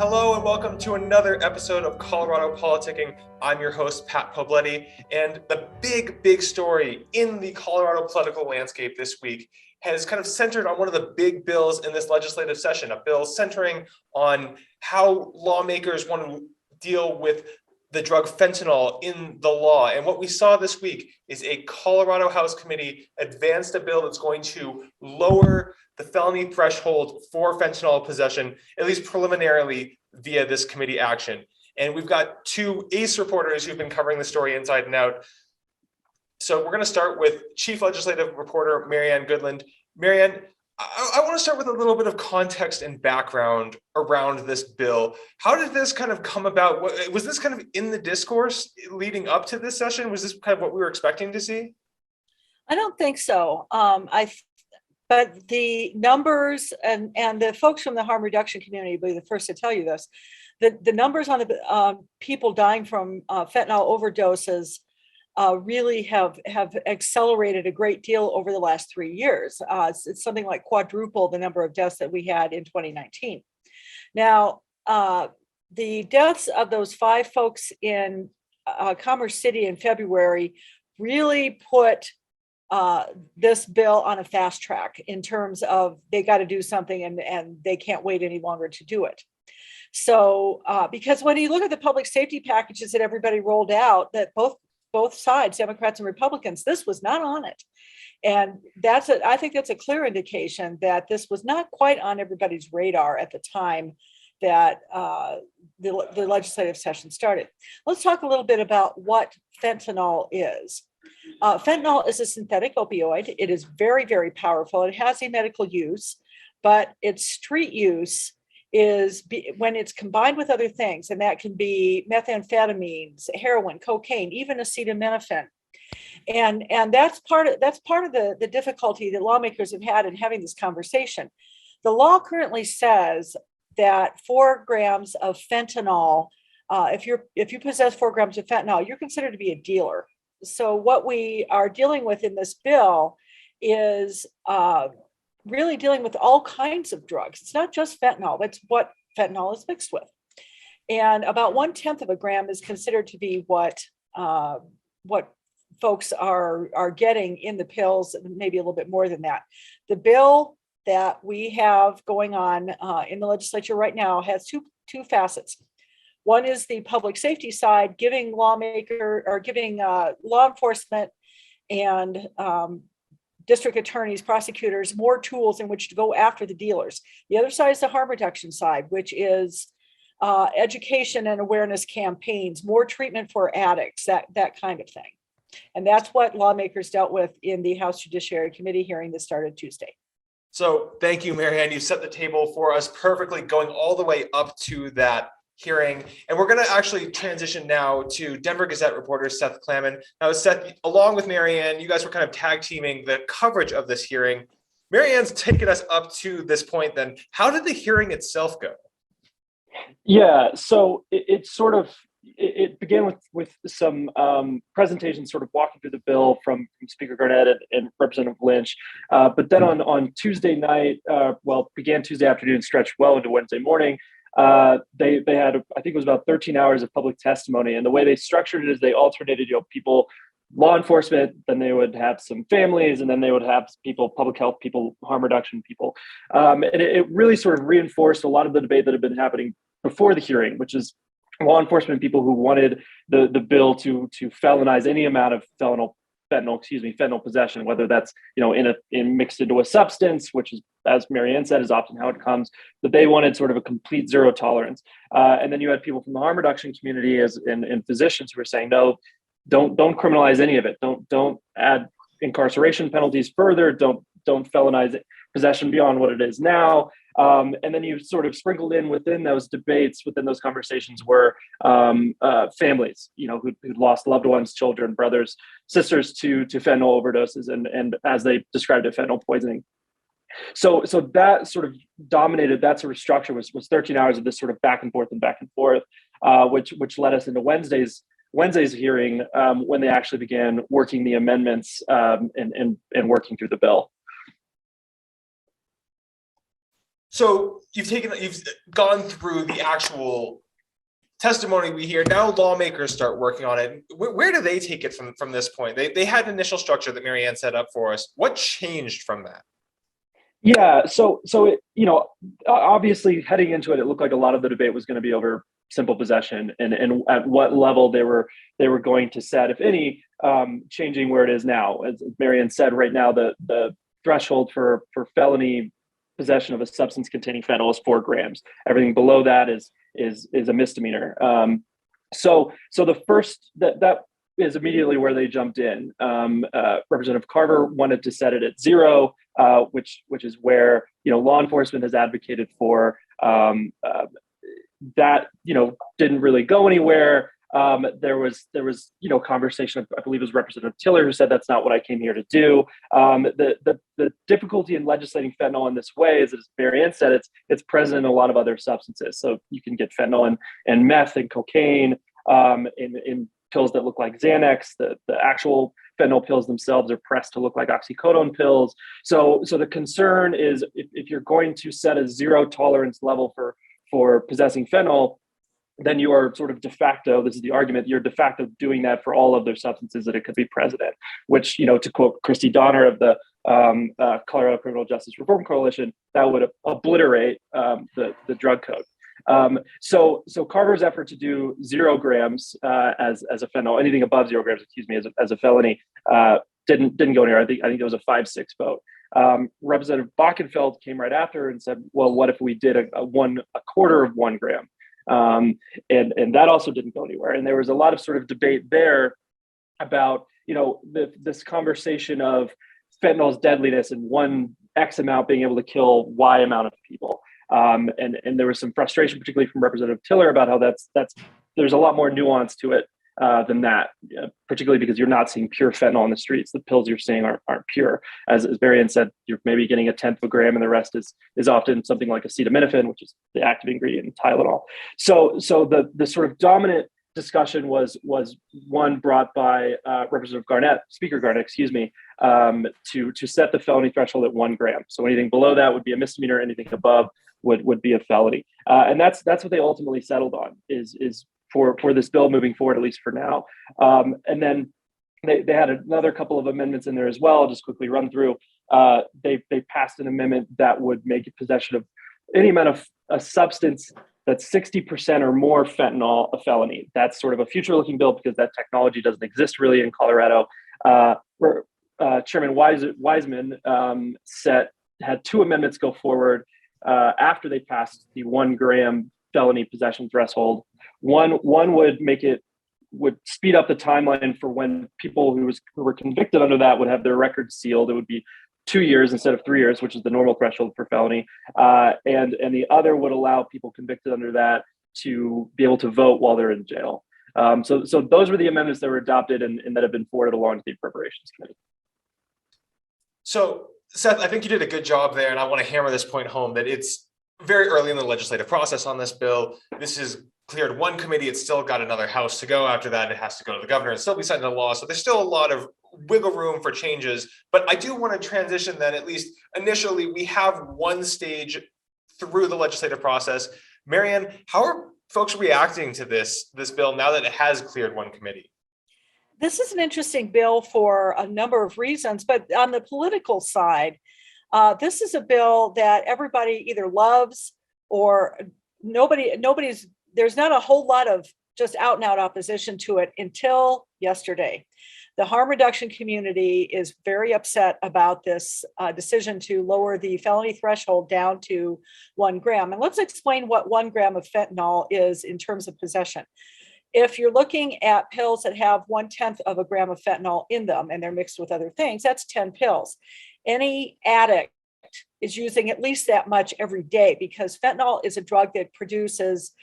Hello and welcome to another episode of Colorado Politicking. I'm your host, Pat Poblete, and the big story in the Colorado political landscape this week has kind of centered on one of the big bills in this legislative session, a bill centering on how lawmakers want to deal with the drug fentanyl in the law. And what we saw this week is a Colorado House Committee advanced a bill that's going to lower the felony threshold for fentanyl possession, at least preliminarily via this committee action. And we've got two ace reporters who've been covering the story inside and out. So we're going to start with Chief Legislative Reporter Marianne Goodland. Marianne, I want to start with a little bit of context and background around this bill. How did this kind of come about? Was this kind of in the discourse leading up to this session? Was this kind of what we were expecting to see? I don't think so. But the numbers and the folks from the harm reduction community will be the first to tell you this. The numbers on the people dying from fentanyl overdoses really have accelerated a great deal over the last 3 years. It's something like quadruple the number of deaths that we had in 2019. Now, the deaths of those 5 folks in Commerce City in February really put this bill on a fast track in terms of they got to do something and they can't wait any longer to do it. So because when you look at the public safety packages that everybody rolled out, that both sides, Democrats and Republicans, this was not on it. And I think that's a clear indication that this was not quite on everybody's radar at the time that the legislative session started. Let's talk a little bit about what fentanyl is. Fentanyl is a synthetic opioid. It is very, very powerful. It has a medical use, but its street use is when it's combined with other things, and that can be methamphetamines, heroin, cocaine, even acetaminophen. And that's part of the difficulty that lawmakers have had in having this conversation. The law currently says that 4 grams of fentanyl, if you possess 4 grams of fentanyl, you're considered to be a dealer. So what we are dealing with in this bill is really dealing with all kinds of drugs. It's not just fentanyl, that's what fentanyl is mixed with. And about 1/10 of a gram is considered to be what folks are getting in the pills, maybe a little bit more than that. The bill that we have going on in the legislature right now has two facets. One is the public safety side, giving law enforcement and district attorneys, prosecutors, more tools in which to go after the dealers. The other side is the harm reduction side, which is education and awareness campaigns, more treatment for addicts, that kind of thing. And that's what lawmakers dealt with in the House Judiciary Committee hearing that started Tuesday. So thank you, Marianne. You set the table for us perfectly, going all the way up to that hearing. And we're going to actually transition now to Denver Gazette reporter Seth Klamann. Now, Seth, along with Marianne, you guys were kind of tag teaming the coverage of this hearing. Marianne's taken us up to this point then. How did the hearing itself go? Yeah, so it began with some presentations sort of walking through the bill from Speaker Garnett and Representative Lynch. But then on Tuesday night, began Tuesday afternoon, stretched well into Wednesday morning, they had, I think it was about 13 hours of public testimony. And the way they structured it is they alternated, people, law enforcement, then they would have some families, and then they would have people, public health people, harm reduction people. And it really sort of reinforced a lot of the debate that had been happening before the hearing, which is law enforcement people who wanted the bill to felonize any amount of fentanyl possession, whether that's in mixed into a substance, which is, as Marianne said, is often how it comes. But they wanted sort of a complete zero tolerance. And then you had people from the harm reduction community and physicians who were saying, no, don't criminalize any of it. Don't add incarceration penalties further. Don't felonize possession beyond what it is now. And then you sort of sprinkled in within those debates, within those conversations, were families, who'd lost loved ones, children, brothers, sisters to fentanyl overdoses, and as they described it, fentanyl poisoning. So that sort of dominated, that sort of structure was 13 hours of this sort of back and forth, which led us into Wednesday's hearing, when they actually began working the amendments and working through the bill. So you've gone through the actual testimony we hear. Now lawmakers start working on it. Where do they take it from this point? They had an initial structure that Marianne set up for us. What changed from that? Yeah, so it, obviously heading into it, it looked like a lot of the debate was going to be over simple possession and at what level they were going to set, if any, changing where it is now. As Marianne said, right now the threshold for felony possession of a substance containing fentanyl is 4 grams. Everything below that is a misdemeanor. So the first that is immediately where they jumped in. Representative Carver wanted to set it at 0, which is where law enforcement has advocated for. That didn't really go anywhere. There was conversation. I believe it was Representative Tiller who said that's not what I came here to do. The difficulty in legislating fentanyl in this way is, as Marianne said, it's present in a lot of other substances. So you can get fentanyl and meth and cocaine in pills that look like Xanax. The actual fentanyl pills themselves are pressed to look like oxycodone pills. So the concern is if you're going to set a 0 tolerance level for possessing fentanyl, then you are sort of de facto, this is the argument, you're de facto doing that for all other substances that it could be present in, which, to quote Christy Donner of the Colorado Criminal Justice Reform Coalition, that would obliterate the drug code. So Carver's effort to do 0 grams as a fentanyl, anything above 0 grams, as a felony, didn't go anywhere. I think it was a 5-6 vote. Representative Bockenfeld came right after and said, well, what if we did a quarter of 1 gram? And that also didn't go anywhere. And there was a lot of sort of debate there about, this conversation of fentanyl's deadliness and one X amount being able to kill Y amount of people. And there was some frustration, particularly from Representative Tiller, about how there's a lot more nuance to it than that, particularly because you're not seeing pure fentanyl on the streets. The pills you're seeing aren't pure. As Marianne said, you're maybe getting 1/10 of a gram, and the rest is often something like acetaminophen, which is the active ingredient in Tylenol. So the sort of dominant discussion was one brought by Speaker Garnett, to set the felony threshold at 1 gram. So anything below that would be a misdemeanor. Anything above would be a felony. And that's what they ultimately settled on is for this bill moving forward, at least for now. And then they had another couple of amendments in there as well. I'll just quickly run through. They passed an amendment that would make possession of any amount of a substance that's 60% or more fentanyl a felony. That's sort of a future-looking bill because that technology doesn't exist really in Colorado. Chairman Wiseman had 2 amendments go forward after they passed the 1 gram felony possession threshold. One would speed up the timeline for when people who were convicted under that would have their records sealed. It would be 2 years instead of 3 years, which is the normal threshold for felony. And the other would allow people convicted under that to be able to vote while they're in jail. So those were the amendments that were adopted and that have been forwarded along to the Appropriations Committee. So, Seth, I think you did a good job there, and I want to hammer this point home that it's very early in the legislative process on this bill. This is cleared one committee. It's still got another house to go. After that, it has to go to the governor and still be signed into law. So there's still a lot of wiggle room for changes. But I do want to transition then, at least initially, we have one stage through the legislative process. Marianne, how are folks reacting to this bill now that it has cleared one committee? This is an interesting bill for a number of reasons, but on the political side, this is a bill that everybody either loves or there's not a whole lot of just out and out opposition to it until yesterday. The harm reduction community is very upset about this decision to lower the felony threshold down to 1 gram. And let's explain what 1 gram of fentanyl is in terms of possession. If you're looking at pills that have 1/10 of a gram of fentanyl in them and they're mixed with other things, that's 10 pills. Any addict is using at least that much every day because fentanyl is a drug that produces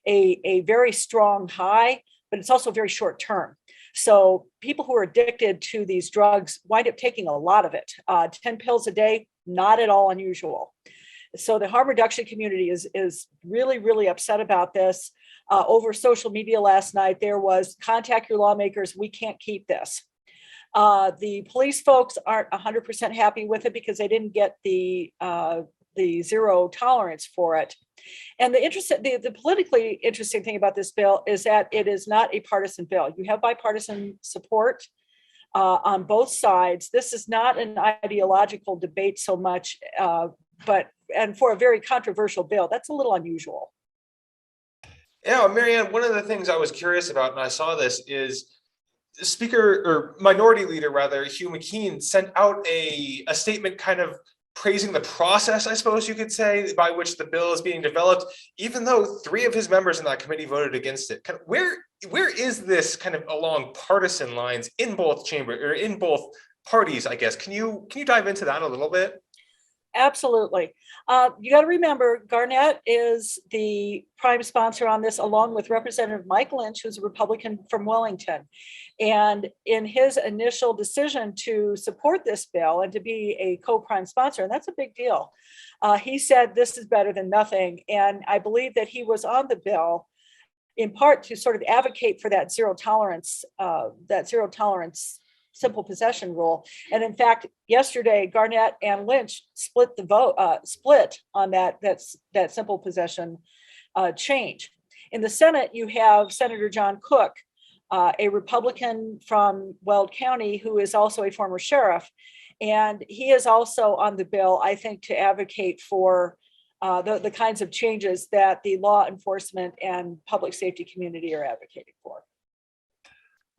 a very strong high, but it's also very short term. So people who are addicted to these drugs wind up taking a lot of it. 10 pills a day, not at all unusual. So the harm reduction community is really, really upset about this. Over social media last night, there was contact your lawmakers. We can't keep this. The police folks aren't 100% happy with it because they didn't get the the zero tolerance for it. And the politically interesting thing about this bill is that it is not a partisan bill. You have bipartisan support on both sides. This is not an ideological debate so much, and for a very controversial bill, that's a little unusual. Yeah, Marianne, one of the things I was curious about when I saw this is Speaker or Minority Leader rather, Hugh McKean sent out a statement kind of praising the process, I suppose you could say, by which the bill is being developed, even though 3 of his members in that committee voted against it. Kind of where is this kind of along partisan lines in both chambers or in both parties, I guess? Can you dive into that a little bit? Absolutely. You got to remember, Garnett is the prime sponsor on this, along with Representative Mike Lynch, who's a Republican from Wellington. And in his initial decision to support this bill and to be a co-prime sponsor, and that's a big deal, he said this is better than nothing. And I believe that he was on the bill in part to sort of advocate for that zero tolerance simple possession rule. And in fact, yesterday, Garnett and Lynch split on that simple possession change. In the Senate, you have Senator John Cook, a Republican from Weld County, who is also a former sheriff. And he is also on the bill, I think, to advocate for the kinds of changes that the law enforcement and public safety community are advocating for.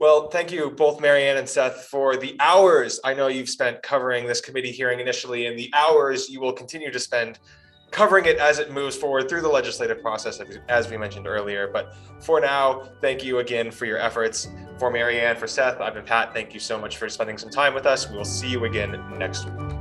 Well, thank you both, Marianne and Seth, for the hours I know you've spent covering this committee hearing initially, and the hours you will continue to spend covering it as it moves forward through the legislative process, as we mentioned earlier. But for now, thank you again for your efforts. For Marianne, for Seth, I've been Pat. Thank you so much for spending some time with us. We will see you again next week.